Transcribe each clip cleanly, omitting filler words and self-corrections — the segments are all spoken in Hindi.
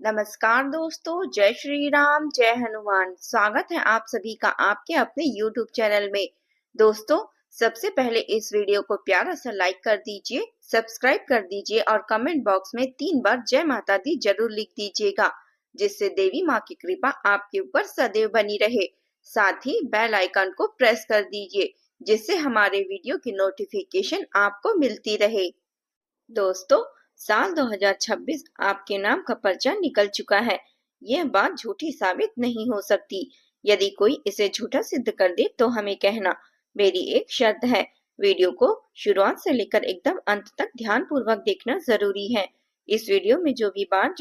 नमस्कार दोस्तों, जय श्री राम, जय हनुमान। स्वागत है आप सभी का आपके अपने YouTube चैनल में। दोस्तों, सबसे पहले इस वीडियो को प्यारा सा लाइक कर दीजिए, सब्सक्राइब कर दीजिए और कमेंट बॉक्स में 3 बार जय माता दी जरूर लिख दीजिएगा, जिससे देवी माँ की कृपा आपके ऊपर सदैव बनी रहे। साथ ही बेल आइकन को प्रेस कर दीजिए, जिससे हमारे वीडियो की नोटिफिकेशन आपको मिलती रहे। दोस्तों, साल 2026 आपके नाम का पर्चा निकल चुका है। यह बात झूठी साबित नहीं हो सकती। यदि कोई इसे झूठा सिद्ध कर दे तो हमें कहना। मेरी एक शर्त है, वीडियो को शुरुआत से लेकर एकदम अंत तक ध्यान पूर्वक देखना जरूरी है। इस वीडियो में जो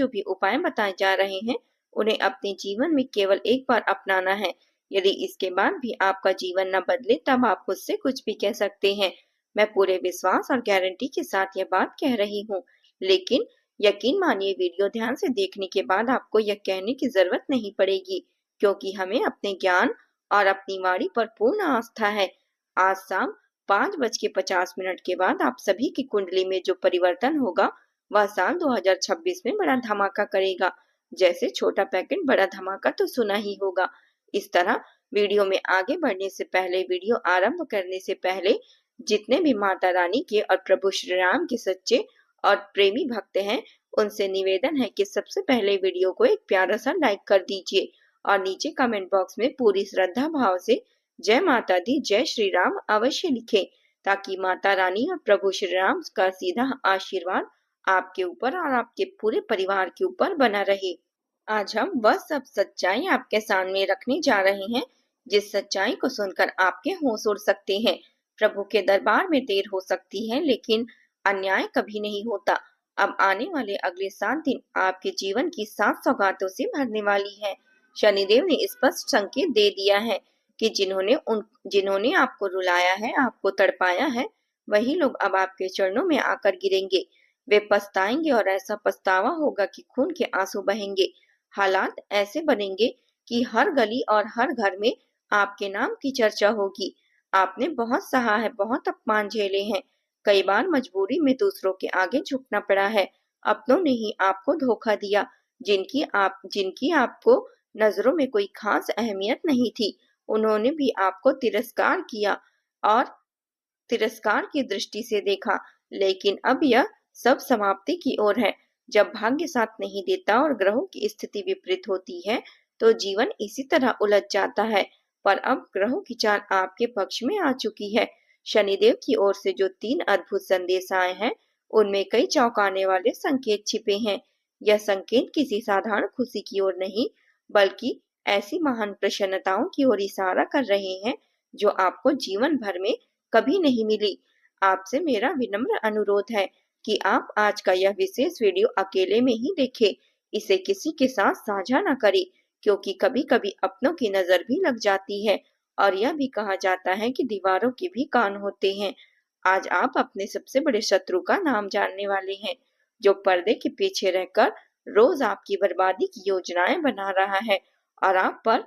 भी उपाय बताए जा रहे हैं, उन्हें अपने जीवन में केवल एक बार अपनाना है। यदि इसके बाद भी आपका जीवन न बदले तब आप मुझसे कुछ भी कह सकते हैं। मैं पूरे विश्वास और गारंटी के साथ यह बात कह रही हूँ, लेकिन यकीन मानिए, वीडियो ध्यान से देखने के बाद आपको यह कहने की जरूरत नहीं पड़ेगी, क्योंकि हमें अपने ज्ञान और अपनी वाणी पर पूर्ण आस्था है। आज शाम 5:50 के बाद आप सभी की कुंडली में जो परिवर्तन होगा, वह साल 2026 में बड़ा धमाका करेगा। जैसे छोटा पैकेट बड़ा धमाका तो सुना ही होगा। इस तरह वीडियो में आगे बढ़ने से पहले, वीडियो आरंभ करने से पहले जितने भी माता रानी के और प्रभु श्री राम के सच्चे और प्रेमी भक्त हैं, उनसे निवेदन है कि सबसे पहले वीडियो को एक प्यारा सा लाइक कर दीजिए और नीचे कमेंट बॉक्स में पूरी श्रद्धा भाव से जय माता दी, जय श्री राम अवश्य लिखें, ताकि माता रानी और प्रभु श्री राम का सीधा आशीर्वाद आपके ऊपर और आपके पूरे परिवार के ऊपर बना रहे। आज हम वह सब सच्चाई आपके सामने रखने जा रहे हैं, जिस सच्चाई को सुनकर आपके होश उड़ सकते हैं। प्रभु के दरबार में देर हो सकती है, लेकिन अन्याय कभी नहीं होता। अब आने वाले अगले 7 दिन आपके जीवन की 7 सौगातों से भरने वाली है। शनिदेव ने स्पष्ट संकेत दे दिया है कि जिन्होंने आपको रुलाया है, आपको तड़पाया है, वही लोग अब आपके चरणों में आकर गिरेंगे। वे पछताएंगे और ऐसा पछतावा होगा कि खून के आंसू बहेंगे। हालात ऐसे बनेंगे कि हर गली और हर घर में आपके नाम की चर्चा होगी। आपने बहुत सहा है, बहुत अपमान झेले हैं। कई बार मजबूरी में दूसरों के आगे झुकना पड़ा है। अपनों ने ही आपको धोखा दिया, जिनकी आपको नजरों में कोई खास अहमियत नहीं थी। उन्होंने भी आपको तिरस्कार किया और तिरस्कार की दृष्टि से देखा। लेकिन अब यह सब समाप्ति की ओर है। जब भाग्य साथ नहीं देता और ग्रहों की स्थिति विपरीत होती है, तो जीवन इसी तरह उलझ जाता है। पर अब ग्रहों की चाल आपके पक्ष में आ चुकी है। शनिदेव की ओर से जो 3 अद्भुत संदेश आए हैं, उनमें कई चौंकाने वाले संकेत छिपे हैं। यह संकेत किसी साधारण खुशी की ओर नहीं, बल्कि ऐसी महान प्रसन्नताओं की ओर इशारा कर रहे हैं, जो आपको जीवन भर में कभी नहीं मिली। आपसे मेरा विनम्र अनुरोध है कि आप आज का यह विशेष वीडियो अकेले में ही देखें। इसे किसी के साथ साझा न करें, क्योंकि कभी-कभी अपनों की नजर भी लग जाती है और यह भी कहा जाता है कि दीवारों के भी कान होते हैं। आज आप अपने सबसे बड़े शत्रु का नाम जानने वाले हैं, जो पर्दे के पीछे रहकर रोज आपकी बर्बादी की योजनाएं बना रहा है और आप पर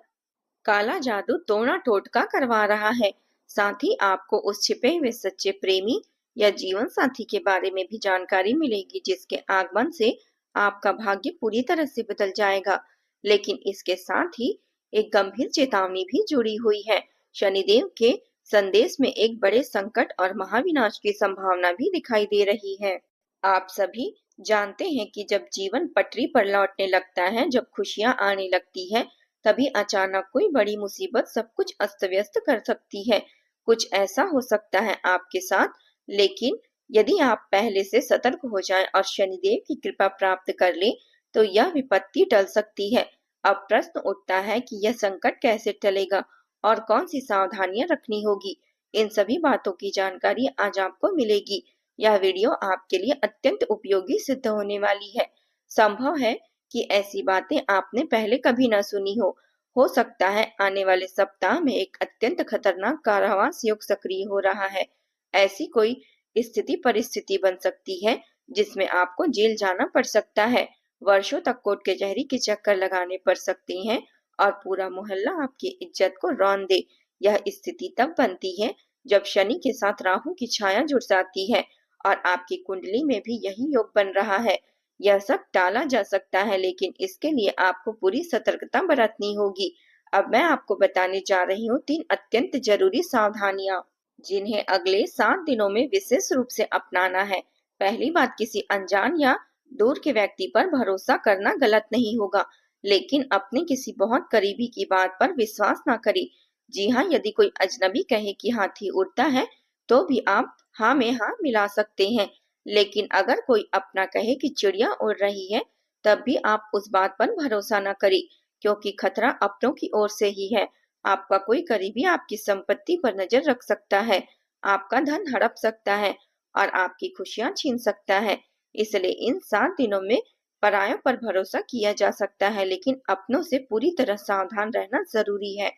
काला जादू टोना टोटका करवा रहा है। साथ ही आपको उस छिपे हुए सच्चे प्रेमी या जीवन साथी के बारे में भी जानकारी मिलेगी, जिसके आगमन से आपका भाग्य पूरी तरह से बदल जाएगा। लेकिन इसके साथ ही एक गंभीर चेतावनी भी जुड़ी हुई है। शनिदेव के संदेश में एक बड़े संकट और महाविनाश की संभावना भी दिखाई दे रही है। आप सभी जानते हैं कि जब जीवन पटरी पर लौटने लगता है, जब खुशियां आने लगती है, तभी अचानक कोई बड़ी मुसीबत सब कुछ अस्त व्यस्त कर सकती है। कुछ ऐसा हो सकता है आपके साथ, लेकिन यदि आप पहले से सतर्क हो जाएं और शनिदेव की कृपा प्राप्त कर लें, तो यह विपत्ति टल सकती है। अब प्रश्न उठता है कि यह संकट कैसे टलेगा और कौन सी सावधानियां रखनी होगी। इन सभी बातों की जानकारी आज आपको मिलेगी। यह वीडियो आपके लिए अत्यंत उपयोगी सिद्ध होने वाली है। संभव है कि ऐसी बातें आपने पहले कभी न सुनी हो सकता है आने वाले सप्ताह में एक अत्यंत खतरनाक कारावास योग सक्रिय हो रहा है। ऐसी कोई स्थिति परिस्थिति बन सकती है जिसमें आपको जेल जाना पड़ सकता है। वर्षों तक कोर्ट कचहरी के चक्कर लगाने पड़ सकते हैं और पूरा मोहल्ला आपकी इज्जत को रौंद दे। यह स्थिति तब बनती है जब शनि के साथ राहु की छाया जुड़ जाती है और आपकी कुंडली में भी यही योग बन रहा है। यह सब टाला जा सकता है, लेकिन इसके लिए आपको पूरी सतर्कता बरतनी होगी। अब मैं आपको बताने जा रही हूँ 3 अत्यंत जरूरी सावधानियां, जिन्हें अगले 7 दिनों में विशेष रूप से अपनाना है। पहली बात, किसी अनजान या दूर के व्यक्ति पर भरोसा करना गलत नहीं होगा, लेकिन अपने किसी बहुत करीबी की बात पर विश्वास ना करें। जी हाँ, यदि कोई अजनबी कहे कि हाथी उड़ता है, तो भी आप हाँ में हाँ मिला सकते हैं। लेकिन अगर कोई अपना कहे कि चिड़िया उड़ रही है, तब भी आप उस बात पर भरोसा न करें, क्योंकि खतरा अपनों की ओर से ही है। आपका कोई करीबी आपकी संपत्ति पर नजर रख सकता है, आपका धन हड़प सकता है और आपकी खुशियां छीन सकता है। इसलिए इन 7 दिनों में परायों पर भरोसा किया जा सकता है, लेकिन अपनों से पूरी तरह सावधान रहना जरूरी है,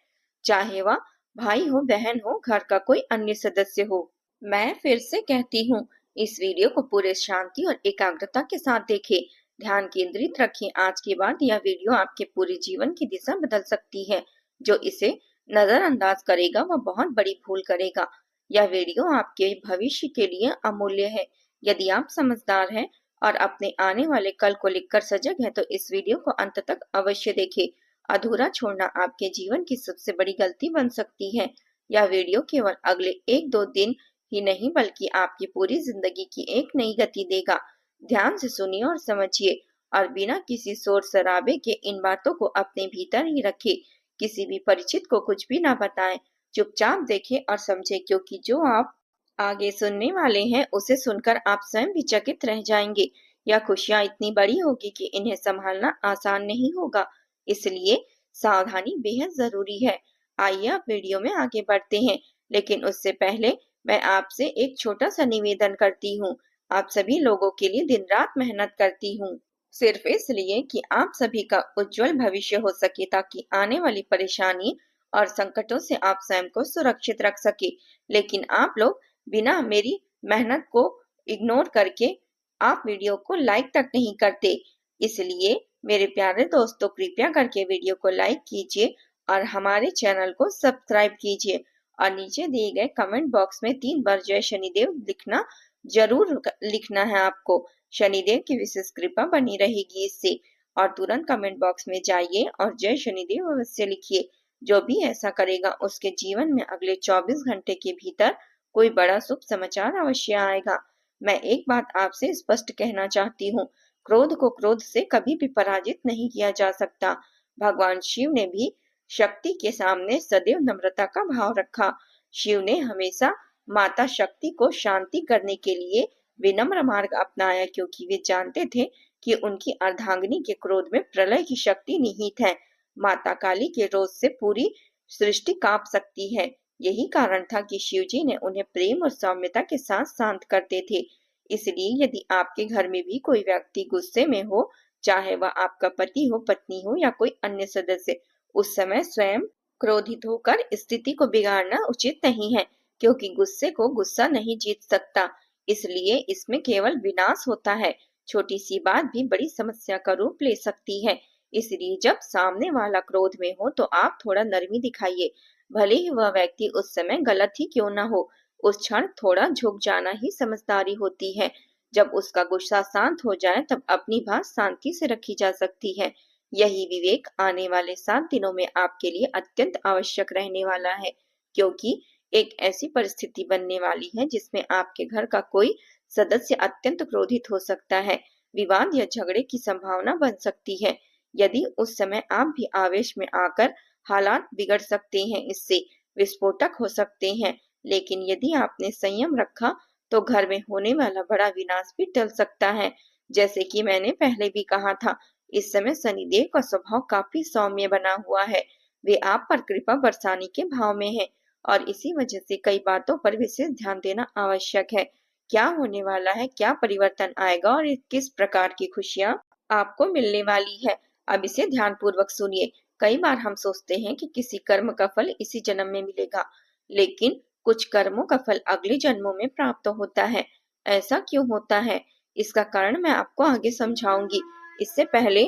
चाहे वह भाई हो, बहन हो, घर का कोई अन्य सदस्य हो। मैं फिर से कहती हूँ, इस वीडियो को पूरे शांति और एकाग्रता के साथ देखें। ध्यान केंद्रित रखें। आज के बाद यह वीडियो आपके पूरे जीवन की दिशा बदल सकती है। जो इसे नजरअंदाज करेगा वह बहुत बड़ी भूल करेगा। यह वीडियो आपके भविष्य के लिए अमूल्य है। यदि आप समझदार हैं और अपने आने वाले कल को लेकर सजग हैं, तो इस वीडियो को अंत तक अवश्य देखें। अधूरा छोड़ना आपके जीवन की सबसे बड़ी गलती बन सकती है। यह वीडियो केवल अगले 1-2 दिन ही नहीं, बल्कि आपकी पूरी जिंदगी की एक नई गति देगा। ध्यान से सुनिए और समझिए, और बिना किसी शोर शराबे के इन बातों को अपने भीतर ही रखें। किसी भी परिचित को कुछ भी ना बताएं। चुपचाप देखें और समझें, क्योंकि जो आप आगे सुनने वाले हैं उसे सुनकर आप स्वयं भी चकित रह जाएंगे। यह खुशियां इतनी बड़ी होगी कि इन्हें संभालना आसान नहीं होगा, इसलिए सावधानी बेहद जरूरी है। आइए अब वीडियो में आगे बढ़ते हैं, लेकिन उससे पहले मैं आपसे एक छोटा सा निवेदन करती हूँ। आप सभी लोगों के लिए दिन रात मेहनत करती हूँ, सिर्फ इसलिए कि आप सभी का उज्जवल भविष्य हो सके, ताकि आने वाली परेशानी और संकटों से आप स्वयं को सुरक्षित रख सके। लेकिन आप लोग बिना मेरी मेहनत को इग्नोर करके आप वीडियो को लाइक तक नहीं करते। इसलिए मेरे प्यारे दोस्तों, कृपया करके वीडियो को लाइक कीजिए और हमारे चैनल को सब्सक्राइब कीजिए, और नीचे दिए गए कमेंट बॉक्स में 3 बार जय शनिदेव लिखना जरूर लिखना है आपको। शनिदेव की विशेष कृपा बनी रहेगी इससे। और तुरंत कमेंट बॉक्स में जाइए और जय शनिदेव अवश्य लिखिए। जो भी ऐसा करेगा उसके जीवन में अगले 24 घंटे के भीतर कोई बड़ा शुभ समाचार अवश्य आएगा। मैं एक बात आपसे स्पष्ट कहना चाहती हूँ, क्रोध को क्रोध से कभी भी पराजित नहीं किया जा सकता। भगवान शिव ने भी शक्ति के सामने सदैव नम्रता का भाव रखा। शिव ने हमेशा माता शक्ति को शांति करने के लिए विनम्र मार्ग अपनाया, क्योंकि वे जानते थे कि उनकी अर्धांगिनी के क्रोध में प्रलय की शक्ति निहित है। माता काली के रोष से पूरी सृष्टि कांप सकती है। यही कारण था कि शिव जी ने उन्हें प्रेम और सौम्यता के साथ शांत करते थे। इसलिए यदि आपके घर में भी कोई व्यक्ति गुस्से में हो, चाहे वह आपका पति हो, पत्नी हो या कोई अन्य सदस्य, उस समय स्वयं क्रोधित होकर स्थिति को बिगाड़ना उचित नहीं है, क्योंकि गुस्से को गुस्सा नहीं जीत सकता। इसलिए इसमें केवल विनाश होता है। छोटी सी बात भी बड़ी समस्या का रूप ले सकती है। इसलिए जब सामने वाला क्रोध में हो तो आप थोड़ा नरमी दिखाइए, भले ही वह व्यक्ति उस समय गलत ही क्यों न हो। उस क्षण थोड़ा झुक जाना ही समझदारी होती है। जब उसका गुस्सा शांत हो जाए तब अपनी बात शांति से रखी जा सकती है। यही विवेक आने वाले 7 दिनों में आपके लिए अत्यंत आवश्यक रहने वाला है, क्योंकि एक ऐसी परिस्थिति बनने वाली है जिसमें आपके घर का कोई सदस्य अत्यंत क्रोधित हो सकता है। विवाद या झगड़े की संभावना बन सकती है। यदि उस समय आप भी आवेश में आकर, हालात बिगड़ सकते हैं, इससे विस्फोटक हो सकते हैं। लेकिन यदि आपने संयम रखा तो घर में होने वाला बड़ा विनाश भी टल सकता है। जैसे कि मैंने पहले भी कहा था, इस समय शनिदेव का स्वभाव काफी सौम्य बना हुआ है। वे आप पर कृपा बरसाने के भाव में है, और इसी वजह से कई बातों पर विशेष ध्यान देना आवश्यक है। क्या होने वाला है, क्या परिवर्तन आएगा और किस प्रकार की खुशियां आपको मिलने वाली है, अब इसे ध्यान पूर्वक सुनिए। कई बार हम सोचते हैं कि किसी कर्म का फल इसी जन्म में मिलेगा, लेकिन कुछ कर्मों का फल अगले जन्मों में प्राप्त होता है। ऐसा क्यों होता है, इसका कारण मैं आपको आगे समझाऊंगी। इससे पहले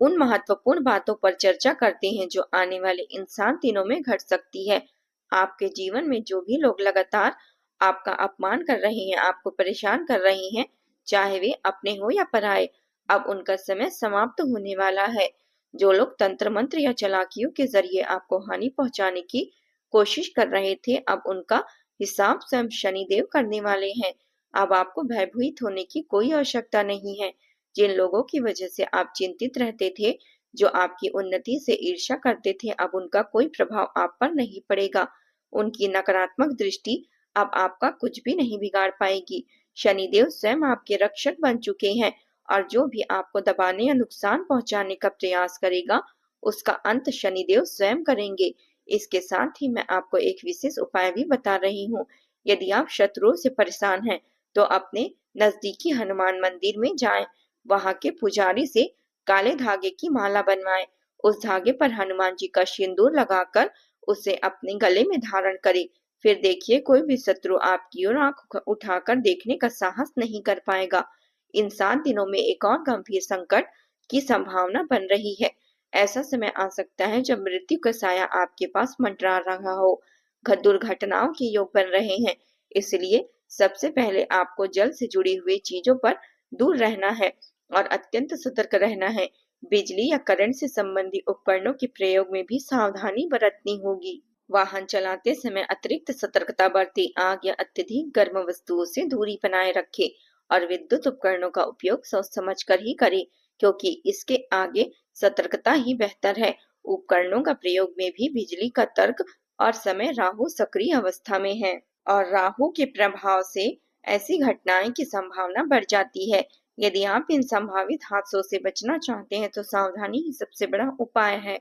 उन महत्वपूर्ण बातों पर चर्चा करते हैं जो आने वाले इन 7 दिनों में घट सकती है। आपके जीवन में जो भी लोग लगातार आपका अपमान कर रहे हैं, आपको परेशान कर रहे हैं, चाहे वे अपने हो या पराये, अब उनका समय समाप्त होने वाला है। जो लोग तंत्र मंत्र या चालाकियों के जरिए आपको हानि पहुंचाने की कोशिश कर रहे थे, अब उनका हिसाब स्वयं शनिदेव करने वाले हैं। अब आपको भयभीत होने की कोई आवश्यकता नहीं है। जिन लोगों की वजह से आप चिंतित रहते थे, जो आपकी उन्नति से ईर्ष्या करते थे, अब उनका कोई प्रभाव आप पर नहीं पड़ेगा। उनकी नकारात्मक दृष्टि अब आपका कुछ भी नहीं बिगाड़ पाएगी। शनिदेव स्वयं आपके रक्षक बन चुके हैं और जो भी आपको दबाने या नुकसान पहुंचाने का प्रयास करेगा, उसका अंत शनिदेव स्वयं करेंगे। इसके साथ ही मैं आपको एक विशेष उपाय भी बता रही हूँ। यदि आप शत्रुओं से परेशान हैं, तो अपने नजदीकी हनुमान मंदिर में जाएं। वहां के पुजारी से काले धागे की माला बनवाएं। उस धागे पर हनुमान जी का सिंदूर लगाकर उसे अपने गले में धारण करें। फिर देखिए, कोई भी शत्रु आपकी ओर आंख उठाकर देखने का साहस नहीं कर पाएगा। इन 7 दिनों में एक और गंभीर संकट की संभावना बन रही है। ऐसा समय आ सकता है जब मृत्यु का साया आपके पास मंडरा रहा हो। दुर्घटनाओं के योग बन रहे हैं। इसलिए सबसे पहले आपको जल से जुड़ी हुई चीजों पर दूर रहना है और अत्यंत सतर्क रहना है। बिजली या करंट से संबंधित उपकरणों के प्रयोग में भी सावधानी बरतनी होगी। वाहन चलाते समय अतिरिक्त सतर्कता बरतें। आग या अत्यधिक गर्म वस्तुओं से दूरी बनाए रखें और विद्युत उपकरणों का उपयोग सोच समझ कर ही करें, क्योंकि इसके आगे सतर्कता ही बेहतर है। उपकरणों का प्रयोग में भी बिजली का तर्क और समय राहु सक्रिय अवस्था में है और राहु के प्रभाव से ऐसी घटनाएं की संभावना बढ़ जाती है। यदि आप इन संभावित हादसों से बचना चाहते हैं, तो सावधानी ही सबसे बड़ा उपाय है।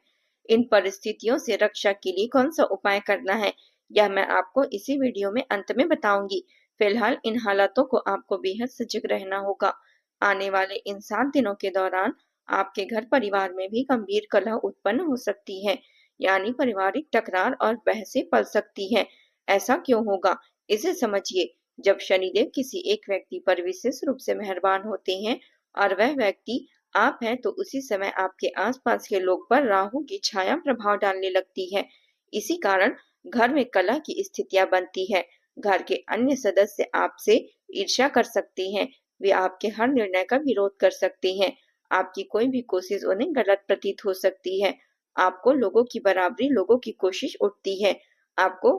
इन परिस्थितियों से रक्षा के लिए कौन सा उपाय करना है, यह मैं आपको इसी वीडियो में अंत में बताऊंगी। फिलहाल इन हालातों को आपको बेहद सजग रहना होगा। आने वाले इन 7 दिनों के दौरान आपके घर परिवार में भी गंभीर कलह उत्पन्न हो सकती है, यानी पारिवारिक टकरार और बहसें पल सकती हैं। ऐसा क्यों होगा, इसे समझिए। जब शनिदेव किसी एक व्यक्ति पर विशेष रूप से मेहरबान होते हैं और वह व्यक्ति आप हैं, तो उसी समय आपके आसपास के लोग पर राहु की छाया प्रभाव डालने लगती है। इसी कारण घर में कलह की स्थितियां बनती है। घर के अन्य सदस्य आपसे ईर्ष्या कर सकते हैं। वे आपके हर निर्णय का विरोध कर सकते हैं। आपकी कोई भी कोशिश उन्हें गलत प्रतीत हो सकती है। आपको लोगों की बराबरी लोगों की कोशिश उठती है। आपको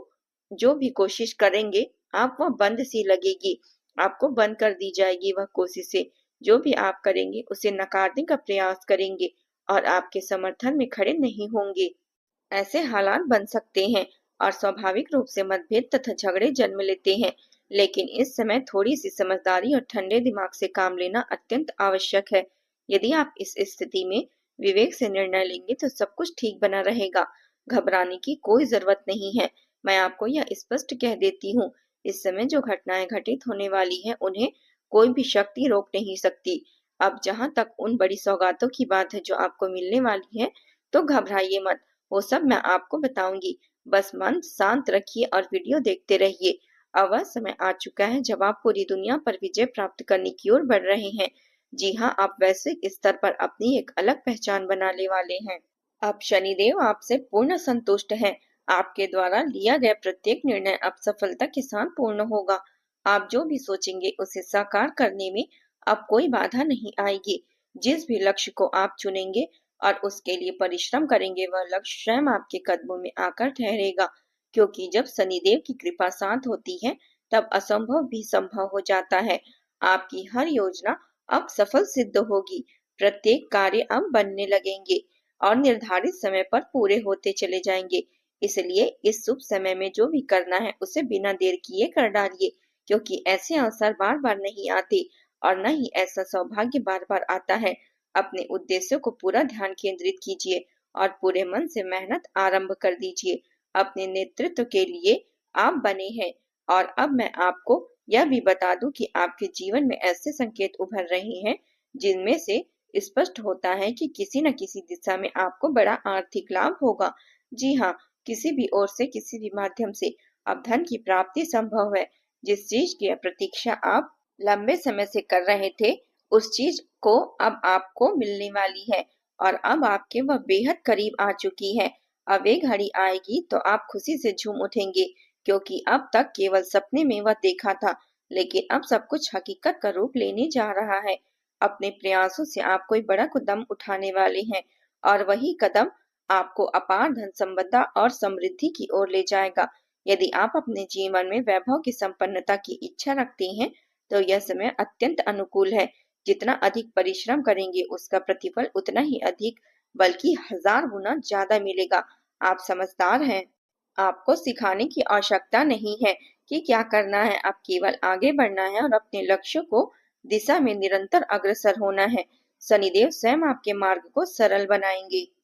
जो भी कोशिश करेंगे, आप वह बंद सी लगेगी। आपको बंद कर दी जाएगी वह कोशिशें। जो भी आप करेंगे उसे नकारने का प्रयास करेंगे और आपके समर्थन में खड़े नहीं होंगे। ऐसे हालात बन सकते हैं और स्वाभाविक रूप से मतभेद तथा झगड़े जन्म लेते हैं। लेकिन इस समय थोड़ी सी समझदारी और ठंडे दिमाग से काम लेना अत्यंत आवश्यक है। यदि आप इस स्थिति में विवेक से निर्णय लेंगे, तो सब कुछ ठीक बना रहेगा। घबराने की कोई जरूरत नहीं है। मैं आपको यह स्पष्ट कह देती हूँ, इस समय जो घटनाएं घटित होने वाली हैं, उन्हें कोई भी शक्ति रोक नहीं सकती। अब जहाँ तक उन बड़ी सौगातों की बात है जो आपको मिलने वाली है, तो घबराइए मत। वो सब मैं आपको बताऊंगी। बस मन शांत रखिए और वीडियो देखते रहिए। अब वह समय आ चुका है जब आप पूरी दुनिया पर विजय प्राप्त करने की ओर बढ़ रहे हैं। जी हाँ, आप वैश्विक स्तर पर अपनी एक अलग पहचान बनाने वाले हैं। अब शनिदेव आपसे पूर्ण संतुष्ट हैं। आपके द्वारा लिया गया प्रत्येक निर्णय अब सफलता के साथ पूर्ण होगा। आप जो भी सोचेंगे उसे साकार करने में अब कोई बाधा नहीं आएगी। जिस भी लक्ष्य को आप चुनेंगे और उसके लिए परिश्रम करेंगे, वह लक्ष्य स्वयं आपके कदमों में आकर ठहरेगा। क्योंकि जब शनिदेव की कृपा साथ होती है, तब असंभव भी संभव हो जाता है। आपकी हर योजना अब सफल सिद्ध होगी। प्रत्येक कार्य अब बनने लगेंगे और निर्धारित समय पर पूरे होते चले जाएंगे। इसलिए इस शुभ समय में जो भी करना है, उसे बिना देर किए कर डालिए, क्योंकि ऐसे अवसर बार बार नहीं आते और न ही ऐसा सौभाग्य बार बार आता है। अपने उद्देश्यों को पूरा ध्यान केंद्रित कीजिए और पूरे मन से मेहनत आरंभ कर दीजिए। अपने नेतृत्व के लिए आप बने हैं। और अब मैं आपको यह भी बता दूं कि आपके जीवन में ऐसे संकेत उभर रहे हैं, जिनमें से स्पष्ट होता है कि किसी न किसी दिशा में आपको बड़ा आर्थिक लाभ होगा। जी हाँ, किसी भी ओर से, किसी भी माध्यम से अब धन की प्राप्ति संभव है। जिस चीज की प्रतीक्षा आप लंबे समय से कर रहे थे, उस चीज को अब आपको मिलने वाली है और अब आपके वह बेहद करीब आ चुकी है। अब एक घड़ी आएगी तो आप खुशी से झूम उठेंगे, क्योंकि अब तक केवल सपने में वह देखा था, लेकिन अब सब कुछ हकीकत का रूप लेने जा रहा है। अपने प्रयासों से आप कोई बड़ा कदम उठाने वाले हैं और वही कदम आपको अपार धन संपदा और समृद्धि की ओर ले जाएगा। यदि आप अपने जीवन में वैभव की संपन्नता की इच्छा रखते हैं, तो यह समय अत्यंत अनुकूल है। जितना अधिक परिश्रम करेंगे, उसका प्रतिफल उतना ही अधिक, बल्कि 1000 गुना ज्यादा मिलेगा। आप समझदार हैं। आपको सिखाने की आवश्यकता नहीं है कि क्या करना है, आप केवल आगे बढ़ना है और अपने लक्ष्य को दिशा में निरंतर अग्रसर होना है। शनिदेव स्वयं आपके मार्ग को सरल बनाएंगे।